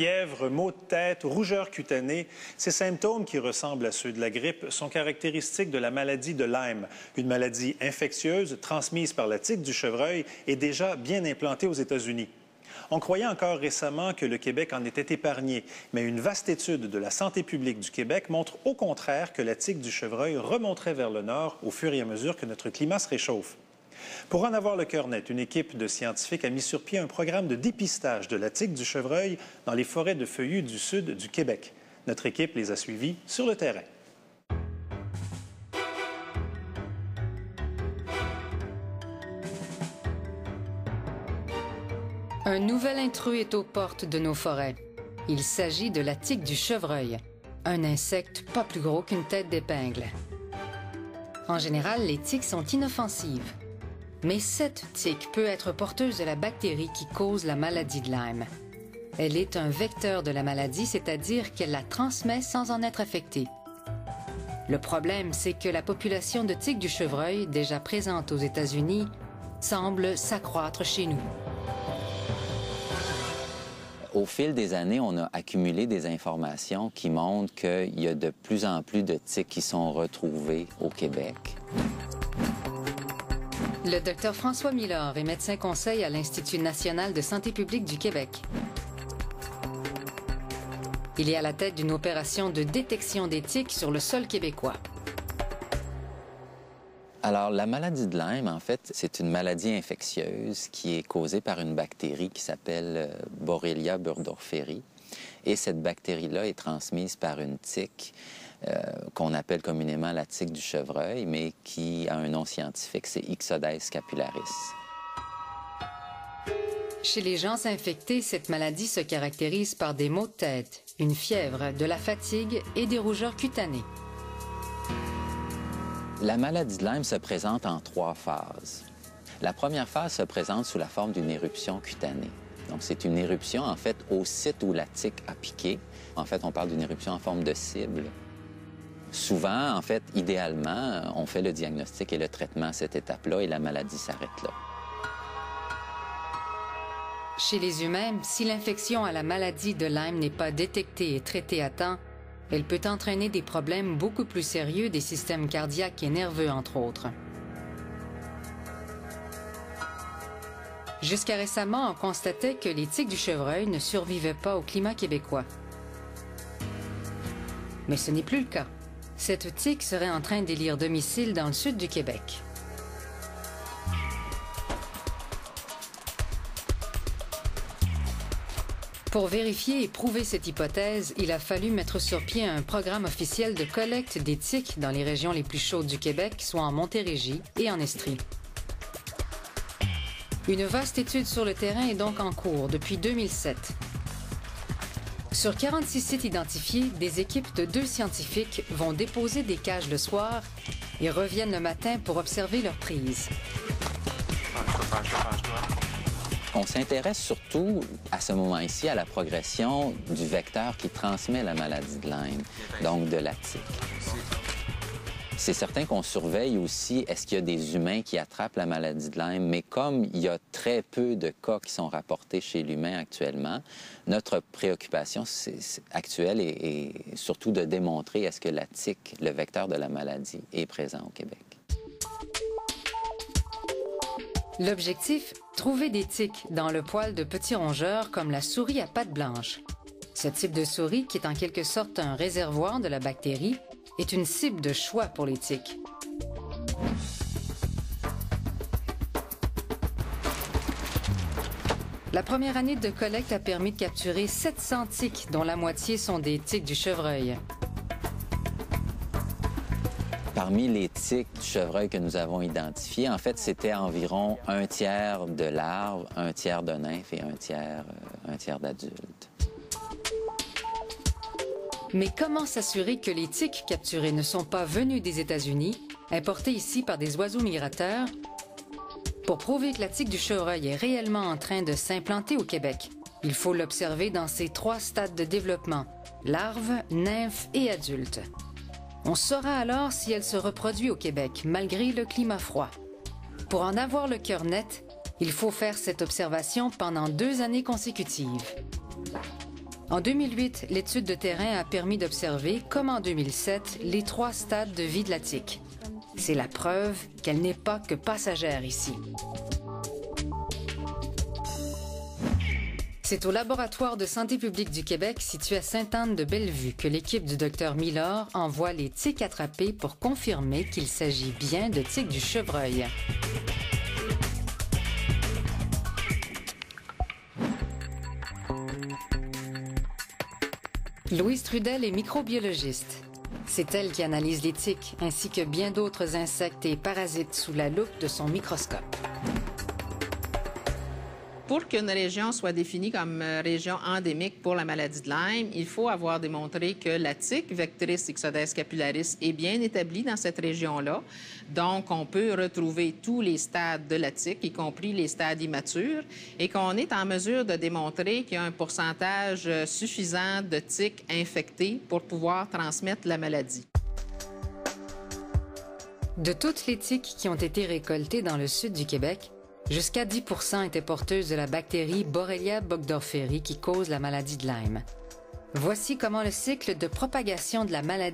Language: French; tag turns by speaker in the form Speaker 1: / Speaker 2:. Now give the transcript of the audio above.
Speaker 1: Fièvre, maux de tête, rougeur cutanée, ces symptômes qui ressemblent à ceux de la grippe sont caractéristiques de la maladie de Lyme, une maladie infectieuse transmise par la tique du chevreuil et déjà bien implantée aux États-Unis. On croyait encore récemment que le Québec en était épargné, mais une vaste étude de la santé publique du Québec montre au contraire que la tique du chevreuil remonterait vers le nord au fur et à mesure que notre climat se réchauffe. Pour en avoir le cœur net, une équipe de scientifiques a mis sur pied un programme de dépistage de la tique du chevreuil dans les forêts de feuillus du sud du Québec. Notre équipe les a suivis sur le terrain.
Speaker 2: Un nouvel intrus est aux portes de nos forêts. Il s'agit de la tique du chevreuil, un insecte pas plus gros qu'une tête d'épingle. En général, les tiques sont inoffensives. Mais cette tique peut être porteuse de la bactérie qui cause la maladie de Lyme. Elle est un vecteur de la maladie, c'est-à-dire qu'elle la transmet sans en être affectée. Le problème, c'est que la population de tiques du chevreuil, déjà présente aux États-Unis, semble s'accroître chez nous.
Speaker 3: Au fil des années, on a accumulé des informations qui montrent qu'il y a de plus en plus de tiques qui sont retrouvées au Québec.
Speaker 2: Le Dr François Milord est médecin conseil à l'Institut national de santé publique du Québec. Il est à la tête d'une opération de détection des tiques sur le sol québécois.
Speaker 3: Alors, la maladie de Lyme, en fait, c'est une maladie infectieuse qui est causée par une bactérie qui s'appelle Borrelia burgdorferi. Et cette bactérie-là est transmise par une tique qu'on appelle communément la tique du chevreuil, mais qui a un nom scientifique, c'est Ixodes scapularis.
Speaker 2: Chez les gens infectés, cette maladie se caractérise par des maux de tête, une fièvre, de la fatigue et des rougeurs cutanées.
Speaker 3: La maladie de Lyme se présente en 3 phases. La première phase se présente sous la forme d'une éruption cutanée. Donc, c'est une éruption, en fait, au site où la tique a piqué. En fait, on parle d'une éruption en forme de cible. Souvent, en fait, idéalement, on fait le diagnostic et le traitement à cette étape-là et la maladie s'arrête là.
Speaker 2: Chez les humains, si l'infection à la maladie de Lyme n'est pas détectée et traitée à temps, elle peut entraîner des problèmes beaucoup plus sérieux des systèmes cardiaques et nerveux, entre autres. Jusqu'à récemment, on constatait que les tiques du chevreuil ne survivaient pas au climat québécois. Mais ce n'est plus le cas. Cette tique serait en train d'élire domicile dans le sud du Québec. Pour vérifier et prouver cette hypothèse, il a fallu mettre sur pied un programme officiel de collecte des tiques dans les régions les plus chaudes du Québec, soit en Montérégie et en Estrie. Une vaste étude sur le terrain est donc en cours depuis 2007. Sur 46 sites identifiés, des équipes de 2 scientifiques vont déposer des cages le soir et reviennent le matin pour observer leur prise.
Speaker 3: On s'intéresse surtout, à ce moment-ci, à la progression du vecteur qui transmet la maladie de Lyme, donc de la tique. C'est certain qu'on surveille aussi, est-ce qu'il y a des humains qui attrapent la maladie de Lyme, mais comme il y a très peu de cas qui sont rapportés chez l'humain actuellement, notre préoccupation actuelle est surtout de démontrer est-ce que la tique, le vecteur de la maladie, est présent au Québec.
Speaker 2: L'objectif, trouver des tiques dans le poil de petits rongeurs comme la souris à pattes blanches. Ce type de souris, qui est en quelque sorte un réservoir de la bactérie, est une cible de choix pour les tiques. La première année de collecte a permis de capturer 700 tiques, dont la moitié sont des tiques du chevreuil.
Speaker 3: Parmi les tiques du chevreuil que nous avons identifiées, en fait, c'était environ 1/3 de larves, 1/3 de nymphes et 1/3 d'adultes.
Speaker 2: Mais comment s'assurer que les tiques capturées ne sont pas venues des États-Unis, importées ici par des oiseaux migrateurs? Pour prouver que la tique du chevreuil est réellement en train de s'implanter au Québec, il faut l'observer dans ses 3 stades de développement, larves, nymphes et adultes. On saura alors si elle se reproduit au Québec, malgré le climat froid. Pour en avoir le cœur net, il faut faire cette observation pendant 2 années consécutives. En 2008, l'étude de terrain a permis d'observer, comme en 2007, les 3 stades de vie de la tique. C'est la preuve qu'elle n'est pas que passagère ici. C'est au laboratoire de santé publique du Québec, situé à Sainte-Anne-de-Bellevue, que l'équipe du Dr Mylord envoie les tiques attrapées pour confirmer qu'il s'agit bien de tiques du chevreuil. Louise Trudel est microbiologiste. C'est elle qui analyse les tiques, ainsi que bien d'autres insectes et parasites sous la loupe de son microscope.
Speaker 4: Pour qu'une région soit définie comme région endémique pour la maladie de Lyme, il faut avoir démontré que la tique, Vectris ixodes scapularis, est bien établie dans cette région-là. Donc, on peut retrouver tous les stades de la tique, y compris les stades immatures, et qu'on est en mesure de démontrer qu'il y a un pourcentage suffisant de tiques infectées pour pouvoir transmettre la maladie.
Speaker 2: De toutes les tiques qui ont été récoltées dans le sud du Québec, jusqu'à 10% étaient porteuses de la bactérie Borrelia burgdorferi qui cause la maladie de Lyme. Voici comment le cycle de propagation de la maladie